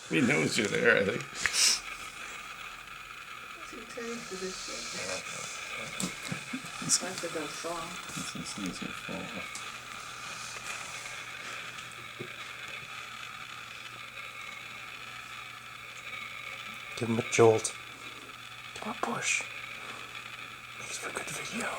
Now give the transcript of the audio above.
He knows you're there, I think. Too tired for this shit. It's like they're gonna fall. This needs to fall off. Give him a jolt. Give him a push. Makes for a good video.